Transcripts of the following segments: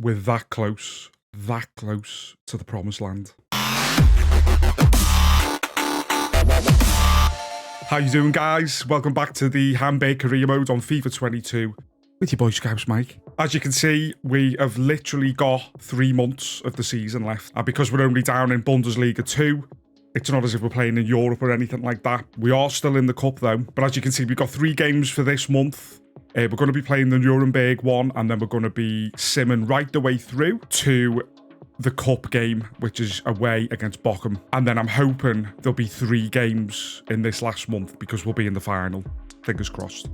we're that close to the promised land. How you doing, guys? Welcome back to the Hamburg career mode on FIFA 22 with your boy Scouts Mike. As you can see, we have literally got 3 months of the season left, and because we're only down in Bundesliga 2, it's not as if we're playing in Europe or anything like that. We are still in the cup though, but as you can see, we've got 3 games for this month. We're going to be playing the Nuremberg one, and then we're going to be simming right the way through to the cup game, which is away against Bochum. And then I'm hoping there'll be 3 games in this last month because we'll be in the final. Fingers crossed.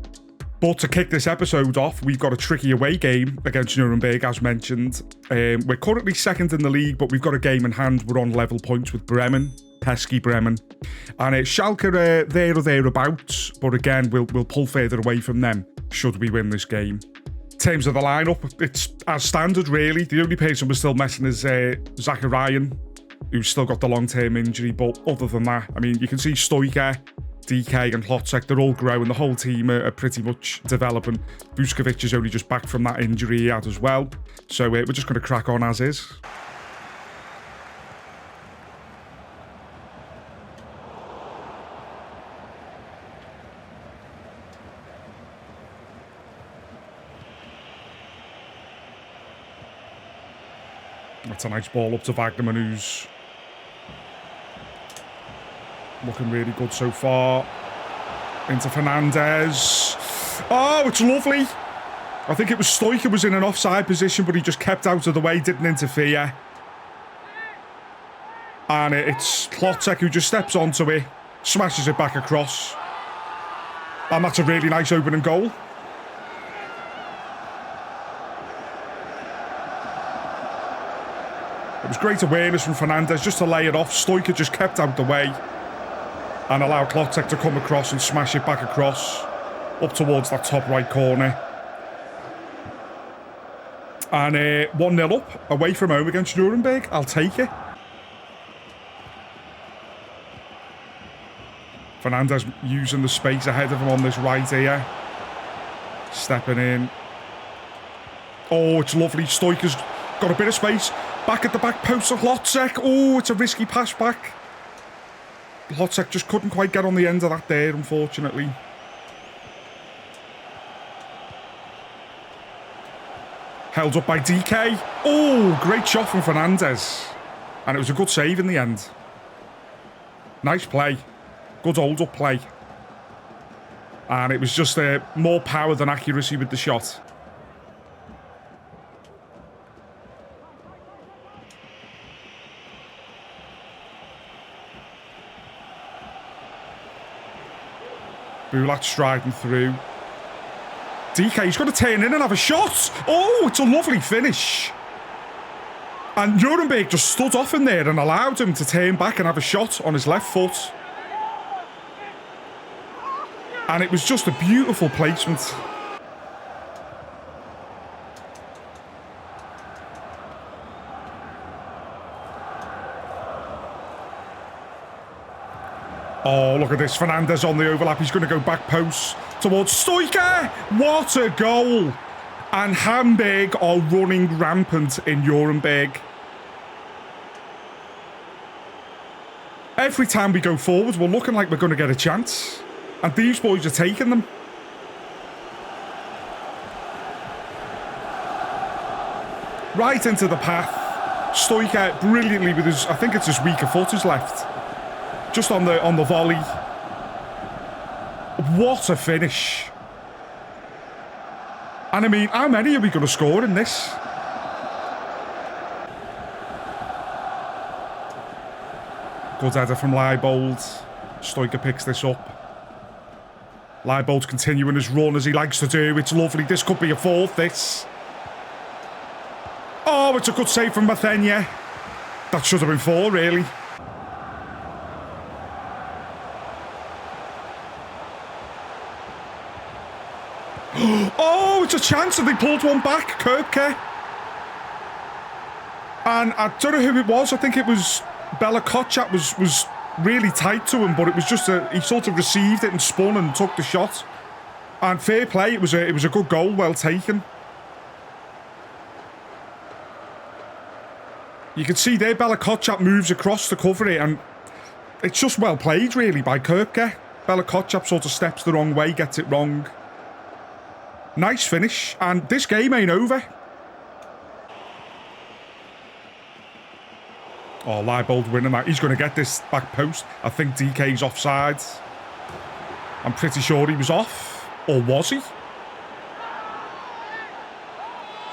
But to kick this episode off, we've got a tricky away game against Nuremberg, as mentioned. We're currently second in the league, but we've got a game in hand. We're on level points with Bremen. Pesky Bremen. And Schalke there or thereabouts, but again, we'll pull further away from them should we win this game. In terms of the lineup, it's as standard, really. The only person we're still missing is Zacharian, who's still got the long-term injury. But other than that, I mean, you can see Stoiker, DK and Hlotzek, they're all growing. The whole team are pretty much developing. Vuskovic is only just back from that injury he had as well. So we're just going to crack on as is. That's a nice ball up to Wagnerman, who's looking really good so far. Into Fernandez. Oh, it's lovely. I think it was Stoiker was in an offside position, but he just kept out of the way, didn't interfere. And it's Hlotzek who just steps onto it, smashes it back across. And that's a really nice opening goal. It was great awareness from Fernandez just to lay it off. Stoiker just kept out the way and allowed Hlotzek to come across and smash it back across up towards that top right corner. And 1-0 up away from home against Nuremberg. I'll take it. Fernandez using the space ahead of him on this right here. Stepping in. Oh, it's lovely. Stoiker's got a bit of space. Back at the back post of Hlotzek. Oh, it's a risky pass back. Hlotzek just couldn't quite get on the end of that there, unfortunately. Held up by DK. Oh, great shot from Fernandez. And it was a good save in the end. Nice play. Good hold-up play. And it was just more power than accuracy with the shot. Bulat striding through. DK's got to turn in and have a shot. Oh, it's a lovely finish. And Nuremberg just stood off in there and allowed him to turn back and have a shot on his left foot. And it was just a beautiful placement. Oh, look at this. Fernandez on the overlap. He's going to go back post towards Stoiker. What a goal. And Hamburg are running rampant in Nuremberg. Every time we go forward, we're looking like we're going to get a chance. And these boys are taking them. Right into the path. Stoiker brilliantly with his, I think it's his weaker foot is left. Just on the volley. What a finish. And I mean, how many are we going to score in this? Good header from Leibold. Stoiker picks this up. Leibold's continuing his run as he likes to do. It's lovely. This could be a fourth, this. Oh, it's a good save from Mathenia. That should have been 4, really. Oh, it's a chance and they pulled one back. Köpke. And I don't know who it was. I think it was Bela Kotchap was really tight to him, but it was just he sort of received it and spun and took the shot. And fair play, it was a good goal, well taken. You can see there, Bella Kotchap moves across to cover it, and it's just well played, really, by Kirke. Bella Kotchap sort of steps the wrong way, gets it wrong. Nice finish, and this game ain't over. Oh, Leibold winning that. He's going to get this back post. I think DK's offside. I'm pretty sure he was off. Or was he?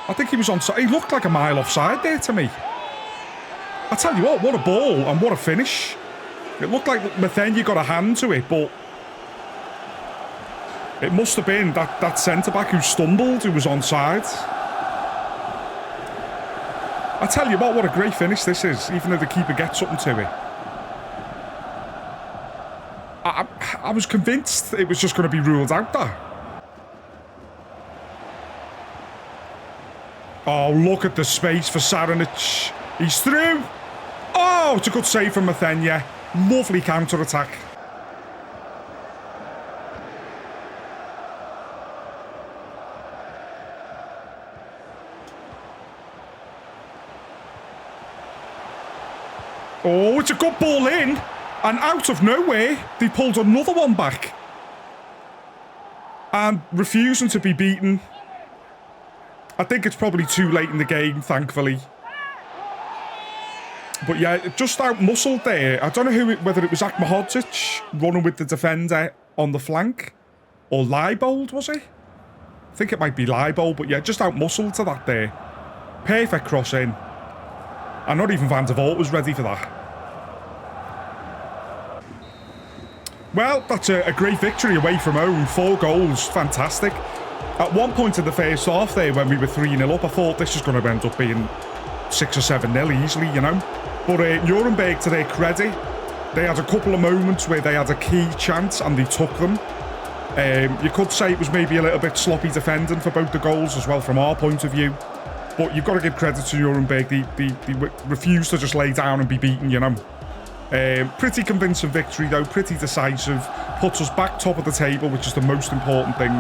I think he was onside. He looked like a mile offside there to me. I tell you what a ball and what a finish. It looked like Mathenia got a hand to it, but it must have been that centre-back who stumbled, who was onside. I tell you what a great finish this is, even though the keeper gets something to it. I was convinced it was just going to be ruled out there. Oh, look at the space for Saranic. He's through. Oh, it's a good save from Mathenia. Lovely counter-attack. Oh, it's a good ball in. And out of nowhere, they pulled another one back. And refusing to be beaten. I think it's probably too late in the game, thankfully. But yeah, just out-muscled there. I don't know whether it was Akmahodzic running with the defender on the flank. Or Leibold, was it? I think it might be Leibold, but yeah, just out-muscled to that there. Perfect cross in. And not even Van der Vaart was ready for that. Well, that's a great victory away from home. 4 goals, fantastic. At one point in the first half there, when we were 3-0 up, I thought this was going to end up being 6 or 7-0 easily, you know. But Nuremberg, to their credit, they had a couple of moments where they had a key chance and they took them. You could say it was maybe a little bit sloppy defending for both the goals as well from our point of view. But you've got to give credit to Nuremberg. They refused to just lay down and be beaten, you know. Pretty convincing victory, though. Pretty decisive. Puts us back top of the table, which is the most important thing.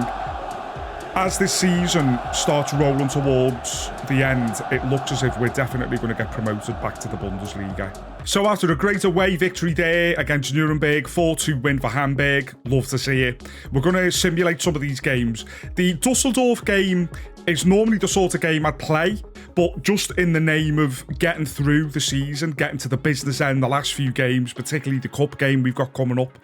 As this season starts rolling towards the end, it looks as if we're definitely going to get promoted back to the Bundesliga. So after a great away victory there against Nuremberg, 4-2 win for Hamburg, love to see it. We're going to simulate some of these games. The Dusseldorf game is normally the sort of game I'd play, but just in the name of getting through the season, getting to the business end, the last few games, particularly the cup game we've got coming up,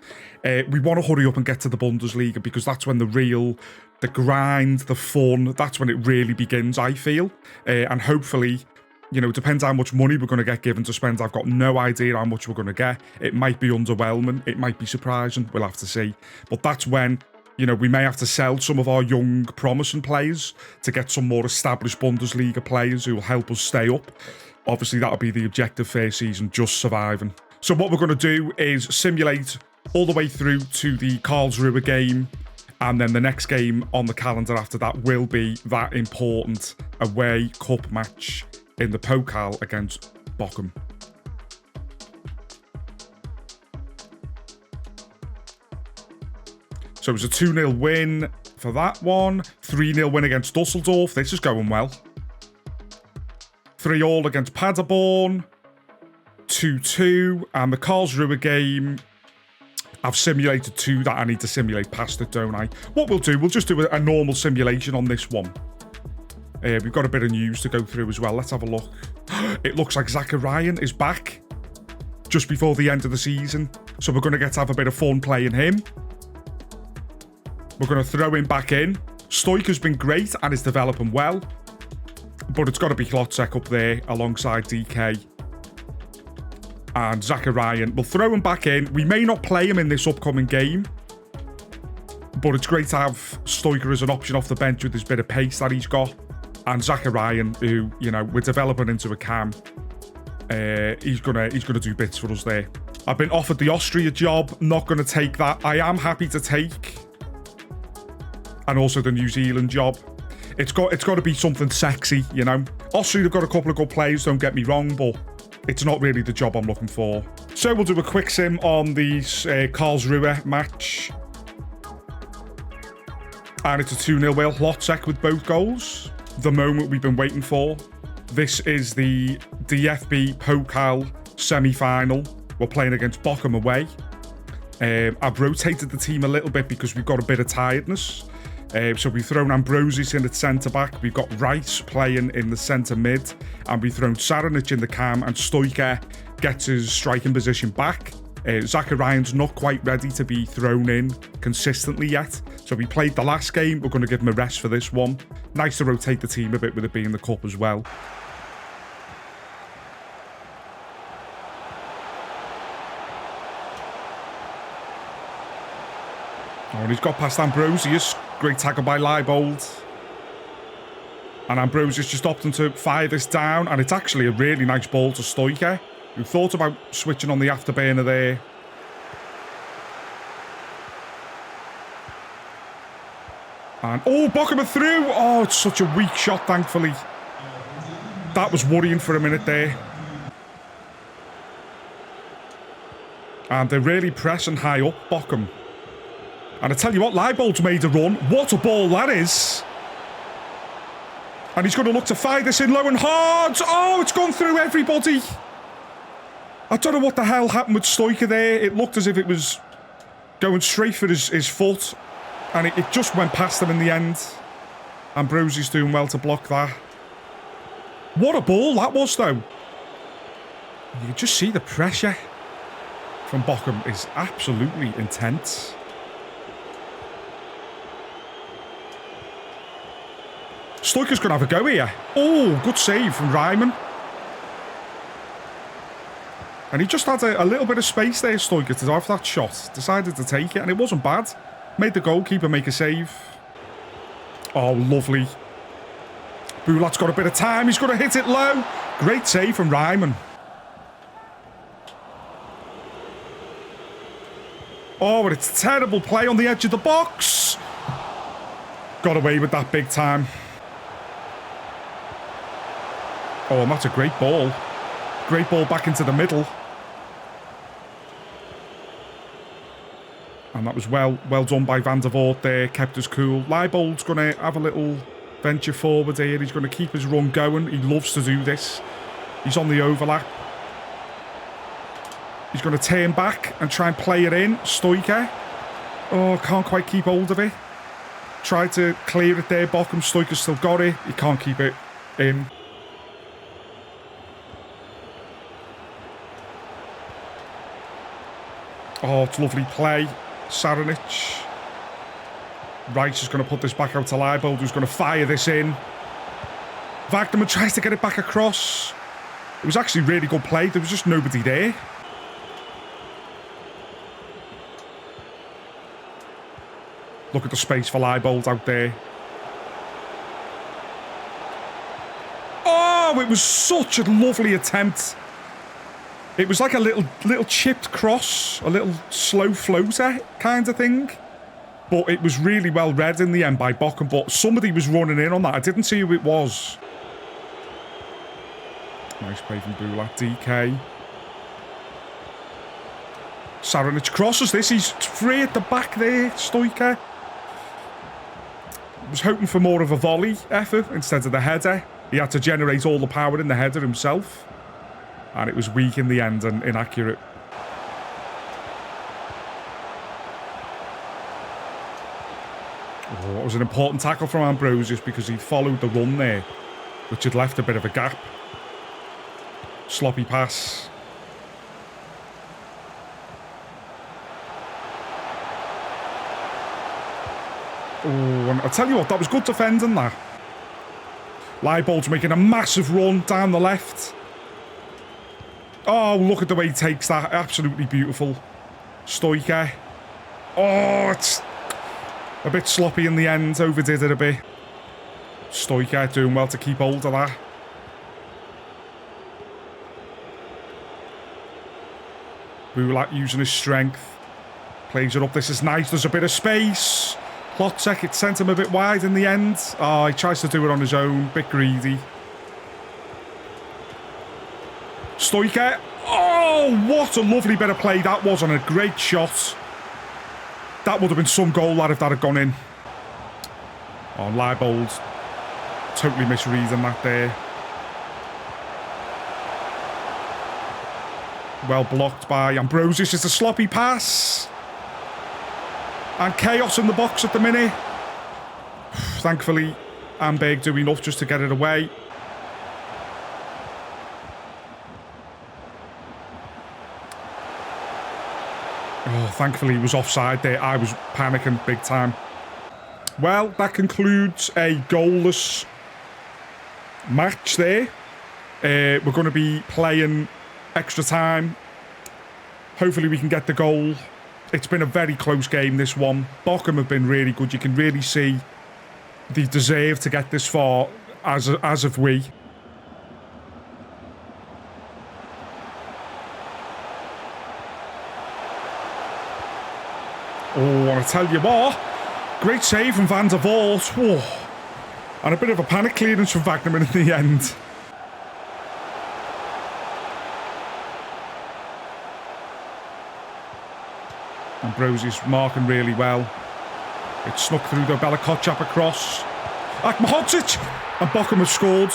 we want to hurry up and get to the Bundesliga because that's when the grind, the fun, that's when it really begins, I feel. And hopefully, you know, it depends how much money we're going to get given to spend. I've got no idea how much we're going to get. It might be underwhelming. It might be surprising. We'll have to see. But that's when, you know, we may have to sell some of our young, promising players to get some more established Bundesliga players who will help us stay up. Obviously, that'll be the objective first season, just surviving. So what we're going to do is simulate all the way through to the Karlsruhe game. And then the next game on the calendar after that will be that important away cup match in the Pokal against Bochum. So it was a 2-0 win for that one. 3-0 win against Dusseldorf. This is going well. 3-3 against Paderborn. 2-2. And the Karlsruhe game, I've simulated 2 that I need to simulate past it, don't I? What we'll do, we'll just do a normal simulation on this one. We've got a bit of news to go through as well. Let's have a look. It looks like Zachariah is back just before the end of the season. So we're going to have a bit of fun playing him. We're going to throw him back in. Stoiker's been great and is developing well. But it's got to be Klotzek up there alongside DK. And Zachariah. We'll throw him back in. We may not play him in this upcoming game. But it's great to have Stoiker as an option off the bench with his bit of pace that he's got. And Zachariah, who, you know, we're developing into a cam. He's gonna do bits for us there. I've been offered the Austria job. Not going to take that. I am happy to take. And also the New Zealand job. It's got to be something sexy, you know. Austria have got a couple of good players, don't get me wrong, but it's not really the job I'm looking for. So we'll do a quick sim on the Karlsruhe match. And it's a 2-0 win. Klotzek with both goals. The moment we've been waiting for. This is the DFB Pokal semi-final. We're playing against Bochum away. I've rotated the team a little bit because we've got a bit of tiredness. So we've thrown Ambrosius in at centre-back. We've got Rice playing in the centre-mid. And we've thrown Saranic in the cam. And Stoiker gets his striking position back. Zacharian's not quite ready to be thrown in consistently yet. So we played the last game. We're going to give him a rest for this one. Nice to rotate the team a bit with it being the cup as well. Oh, and he's got past Ambrosius. Great tackle by Leibold. And Ambrosius just opting to fire this down. And it's actually a really nice ball to Stoiker, who thought about switching on the afterburner there. And, oh, Bochum are through. Oh, it's such a weak shot, thankfully. That was worrying for a minute there. And they're really pressing high up, Bochum. And I tell you what, Leibold's made a run. What a ball that is. And he's going to look to fire this in low and hard. Oh, it's gone through everybody. I don't know what the hell happened with Stoiker there. It looked as if it was going straight for his foot. And it just went past him in the end. Ambrosius doing well to block that. What a ball that was, though. You can just see the pressure from Bochum is absolutely intense. Stoiker's going to have a go here. Oh, good save from Ryman. And he just had a little bit of space there, Stoiker, to have that shot. Decided to take it, and it wasn't bad. Made the goalkeeper make a save. Oh, lovely. Boulat's got a bit of time. He's going to hit it low. Great save from Ryman. Oh, but it's a terrible play on the edge of the box. Got away with that big time. Oh, and that's a great ball. Great ball back into the middle. And that was well done by Van der Voort there. Kept us cool. Leibold's going to have a little venture forward here. He's going to keep his run going. He loves to do this. He's on the overlap. He's going to turn back and try and play it in. Stoiker. Oh, can't quite keep hold of it. Tried to clear it there. Bochum. Stoiker's still got it. He can't keep it in. Oh, it's lovely play. Saranic. Rice is going to put this back out to Leibold, who's going to fire this in. Wagnerman tries to get it back across. It was actually really good play. There was just nobody there. Look at the space for Leibold out there. Oh, it was such a lovely attempt. It was like a little chipped cross, a little slow floater kind of thing. But it was really well read in the end by Bochum. But somebody was running in on that. I didn't see who it was. Nice play from Boulat. DK. Saranic crosses this. He's free at the back there, Stoiker. Was hoping for more of a volley effort instead of the header. He had to generate all the power in the header himself. And it was weak in the end and inaccurate. Oh, it was an important tackle from Ambrosius because he followed the run there, which had left a bit of a gap. Sloppy pass. Oh, and I'll tell you what, that was good defending that. Leibold's making a massive run down the left. Oh, look at the way he takes that. Absolutely beautiful. Stoiker. Oh, it's a bit sloppy in the end. Overdid it a bit. Stoiker doing well to keep hold of that. Boulat using his strength. Plays it up. This is nice. There's a bit of space. Plotzek, it sent him a bit wide in the end. Oh, he tries to do it on his own. Bit greedy. Stoiker. Oh, what a lovely bit of play that was, and a great shot. That would have been some goal that if that had gone in. Oh, Leibold totally misreading that there. Well blocked by Ambrosius. It's a sloppy pass. And chaos in the box at the minute. Thankfully, Hamburg do enough just to get it away. Oh, thankfully he was offside there. I was panicking big time. Well, that concludes a goalless match there. We're going to be playing extra time. Hopefully we can get the goal. It's been a very close game, this one. Bochum have been really good. You can really see they deserve to get this far, as have we. Oh, and I tell you what, great save from Van der Vaart. Whoa. And a bit of a panic clearance from Wagnerman in the end. Ambrosius marking really well. It snuck through the Bella Kotchap across. Akmahodzic! And Bochum have scored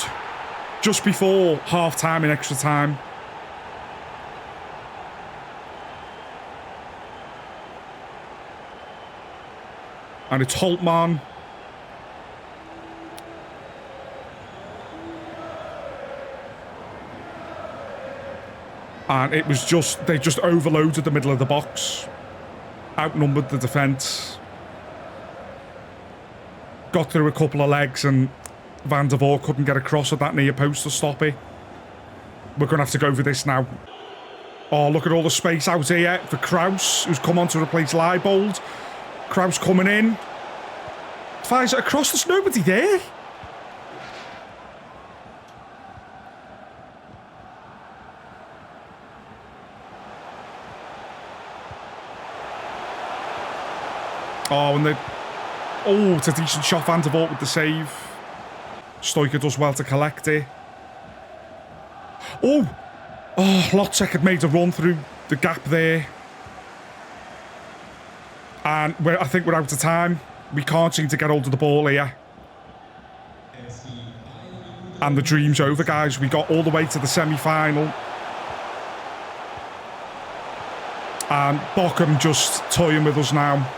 just before half-time in extra time. And it's Holtman. And it was just, they just overloaded the middle of the box. Outnumbered the defence. Got through a couple of legs and Van der Vaart couldn't get across at that near post to stop it. We're going to have to go for this now. Oh, look at all the space out here for Kraus, who's come on to replace Leibold. Kraus coming in. Fires it across, there's nobody there. Oh, and oh, it's a decent shot, Van der Vaart with the save. Stoiker does well to collect it. Oh, Lotzek had made a run through the gap there. And I think we're out of time. We can't seem to get hold of the ball here. And the dream's over, guys. We got all the way to the semi-final. And Bochum just toying with us now.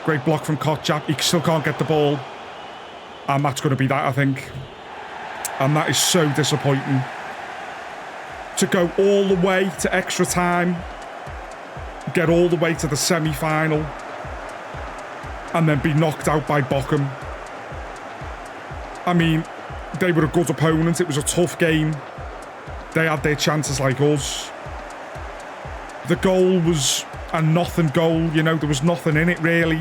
Great block from Kotchap. He still can't get the ball. And that's going to be that, I think. And that is so disappointing. To go all the way to extra time. Get all the way to the semi-final. And then be knocked out by Bochum. I mean, they were a good opponent. It was a tough game. They had their chances like us. The goal was a nothing goal, you know, there was nothing in it really.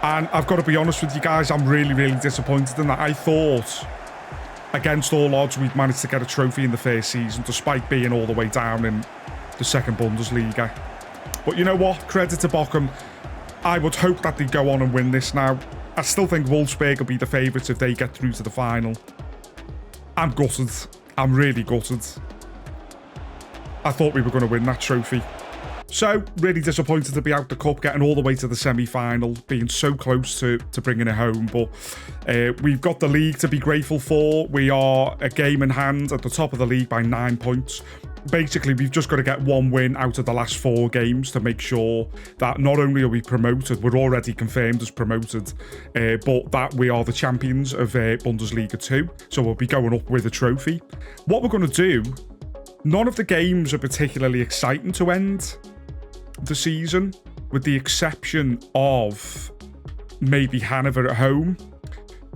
And I've got to be honest with you guys, I'm really, really disappointed in that. I thought, against all odds, we'd managed to get a trophy in the first season, despite being all the way down in the second Bundesliga. But you know what? Credit to Bochum. I would hope that they go on and win this now. I still think Wolfsburg will be the favourites if they get through to the final. I'm gutted. I'm really gutted. I thought we were going to win that trophy. So, really disappointed to be out the cup, getting all the way to the semi-final, being so close to bringing it home. But we've got the league to be grateful for. We are a game in hand at the top of the league by 9 points. Basically, we've just got to get one win out of the last 4 games to make sure that not only are we promoted, we're already confirmed as promoted, but that we are the champions of Bundesliga 2. So we'll be going up with a trophy. What we're going to do, none of the games are particularly exciting to end the season, with the exception of maybe Hanover at home.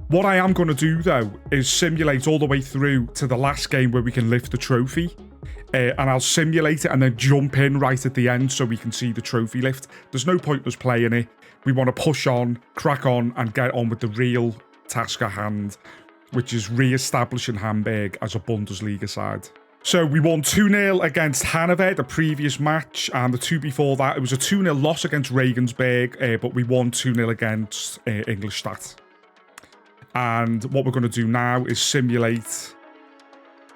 What I am going to do, though, is simulate all the way through to the last game where we can lift the trophy. And I'll simulate it and then jump in right at the end so we can see the trophy lift. There's no point us playing it. We want to push on, crack on, and get on with the real task at hand, which is re-establishing Hamburg as a Bundesliga side. So we won 2-0 against Hanover, the previous match, and the 2 before that, it was a 2-0 loss against Regensburg, but we won 2-0 against Ingolstadt. And what we're going to do now is simulate,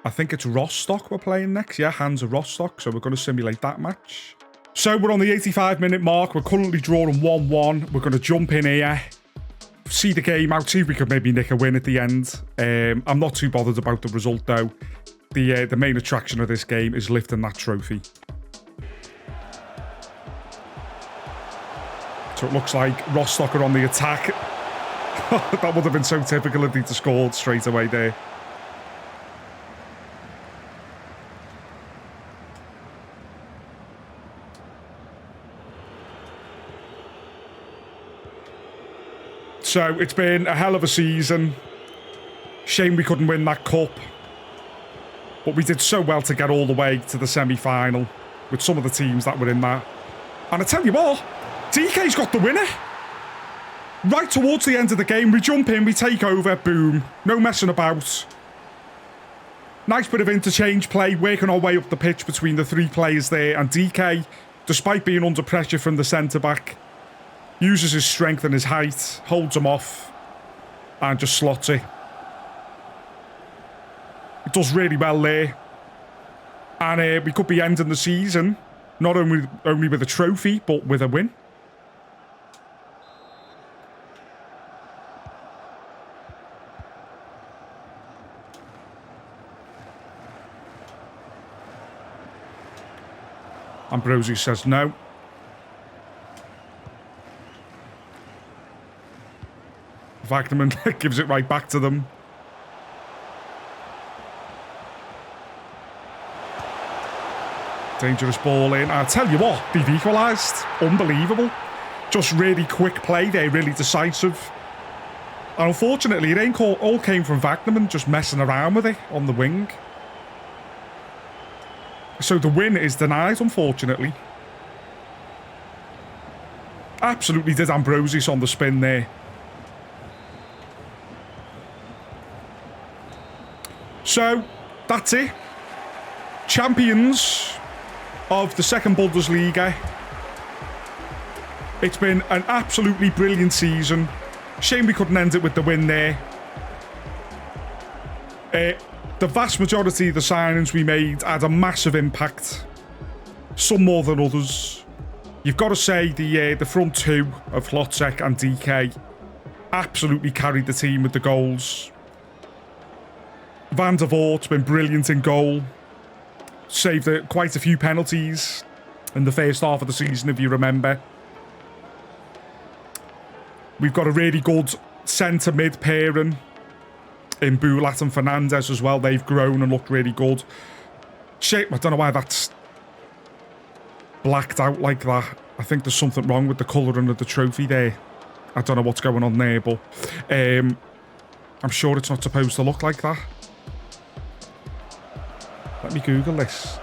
I think it's Rostock we're playing next. Yeah, Hansa Rostock. So we're going to simulate that match. So we're on the 85-minute mark. We're currently drawing 1-1. We're going to jump in here, see the game out, see if we could maybe nick a win at the end. I'm not too bothered about the result, though. the main attraction of this game is lifting that trophy. So it looks like Rostock are on the attack. That would have been so typical if they'd have scored straight away there. So it's been a hell of a season. Shame we couldn't win that cup. But we did so well to get all the way to the semi-final with some of the teams that were in that. And I tell you what, DK's got the winner. Right towards the end of the game, we jump in, we take over, boom. No messing about. Nice bit of interchange play, working our way up the pitch between the three players there. And DK, despite being under pressure from the centre-back, uses his strength and his height, holds him off, and just slots it. It does really well there. And we could be ending the season, not only with a trophy, but with a win. Ambrosi says no. Wagnerman gives it right back to them. Dangerous ball in. I tell you what, they've equalised. Unbelievable. Just really quick play there, really decisive. And unfortunately, it ain't all came from Wagnerman just messing around with it on the wing. So the win is denied, unfortunately. Absolutely did Ambrosius on the spin there. So, that's it. Champions of the second Bundesliga. It's been an absolutely brilliant season. Shame we couldn't end it with the win there. The vast majority of the signings we made had a massive impact. Some more than others. You've got to say the front two of Hlotzek and DK absolutely carried the team with the goals. Van der Voort's been brilliant in goal. Saved quite a few penalties in the first half of the season, if you remember. We've got a really good centre mid pairing in Bulat and Fernandez as well. They've grown and looked really good. Shit, I don't know why that's blacked out like that. I think there's something wrong with the colouring of the trophy there. I don't know what's going on there, but I'm sure it's not supposed to look like that. Let me Google this.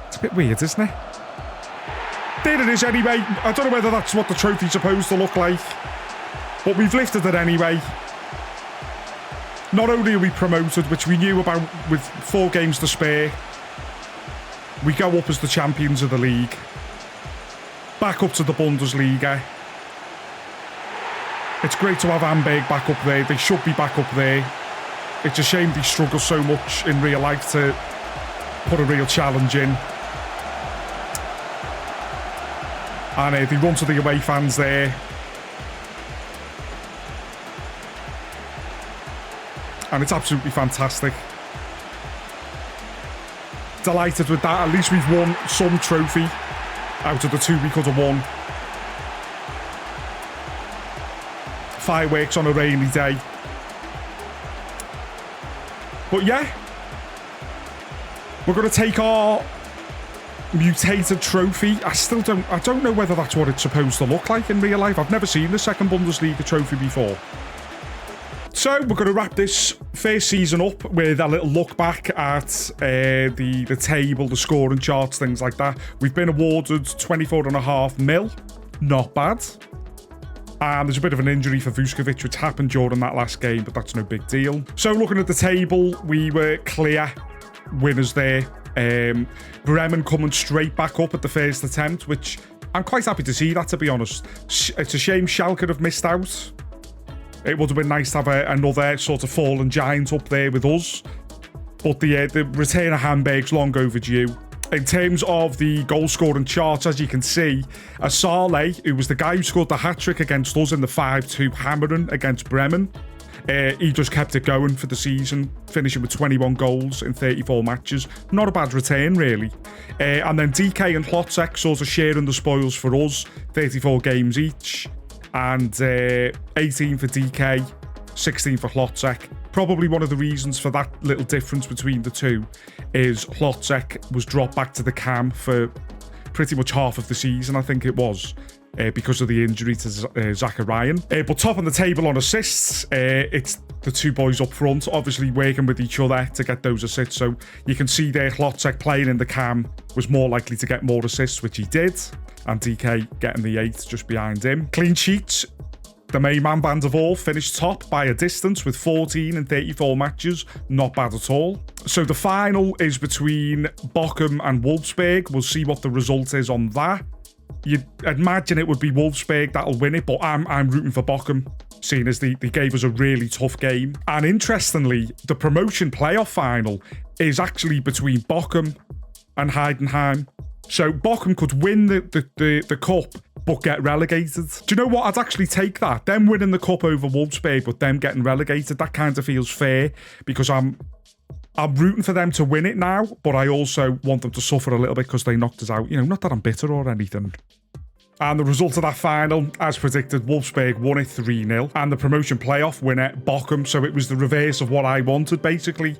It's a bit weird, isn't it? There it is anyway. I don't know whether that's what the trophy's supposed to look like, but we've lifted it anyway. Not only are we promoted, which we knew about with 4 games to spare, we go up as the champions of the league. Back up to the Bundesliga. It's great to have Hamburg back up there. They should be back up there. It's a shame they struggle so much in real life to put a real challenge in. And they run to the away fans there. And it's absolutely fantastic. Delighted with that. At least we've won some trophy out of the 2 we could have won. Fireworks on a rainy day. But yeah, we're going to take our mutated trophy. I don't know whether that's what it's supposed to look like in real life. I've never seen the second Bundesliga trophy before. So we're going to wrap this first season up with a little look back at the table, the scoring charts, things like that. We've been awarded 24.5 mil. Not bad. And there's a bit of an injury for Vuskovic, which happened during that last game, but that's no big deal. So looking at the table, we were clear winners there. Bremen coming straight back up at the first attempt, which I'm quite happy to see that, to be honest. It's a shame Schalke have missed out. It would have been nice to have another sort of fallen giant up there with us. But the return of Hamburg's long overdue. In terms of the goal-scoring charts, as you can see, Asale, who was the guy who scored the hat-trick against us in the 5-2 hammering against Bremen, He just kept it going for the season, finishing with 21 goals in 34 matches. Not a bad return, really. And then DK and Hlotzek sort of sharing the spoils for us, 34 games each, and 18 for DK, 16 for Hlotzek. Probably one of the reasons for that little difference between the two is Hlotzek was dropped back to the cam for pretty much half of the season, I think it was. Because of the injury to Zach Ryan. But top on the table on assists, it's the two boys up front, obviously working with each other to get those assists. So you can see there, Hlotzek playing in the cam was more likely to get more assists, which he did. And DK getting the 8 just behind him. Clean sheets. The main man, Van der Vaart, finished top by a distance with 14 in 34 matches. Not bad at all. So the final is between Bochum and Wolfsburg. We'll see what the result is on that. You'd imagine it would be Wolfsburg that'll win it, but I'm rooting for Bochum, seeing as they gave us a really tough game. And interestingly, the promotion playoff final is actually between Bochum and Heidenheim. So Bochum could win the cup, but get relegated. Do you know what? I'd actually take that. Them winning the cup over Wolfsburg, but them getting relegated. That kind of feels fair, because I'm rooting for them to win it now, but I also want them to suffer a little bit because they knocked us out. You know, not that I'm bitter or anything. And the result of that final, as predicted, Wolfsburg won it 3-0. And the promotion playoff winner, Bochum. So it was the reverse of what I wanted, basically.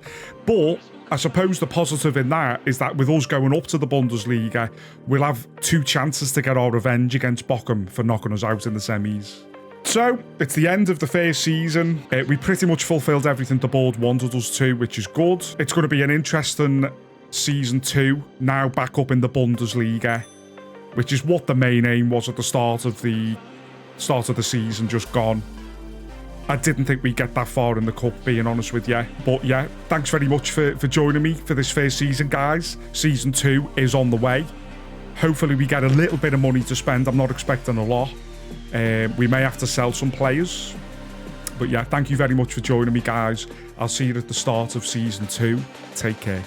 But I suppose the positive in that is that with us going up to the Bundesliga, we'll have 2 chances to get our revenge against Bochum for knocking us out in the semis. So, it's the end of the first season. We pretty much fulfilled everything the board wanted us to, which is good. It's going to be an interesting season 2, now back up in the Bundesliga, which is what the main aim was at the start of the season, just gone. I didn't think we'd get that far in the cup, being honest with you. But yeah, thanks very much for joining me for this first season, guys. Season 2 is on the way. Hopefully we get a little bit of money to spend. I'm not expecting a lot. We may have to sell some players. But yeah, thank you very much for joining me, guys. I'll see you at the start of season 2. Take care.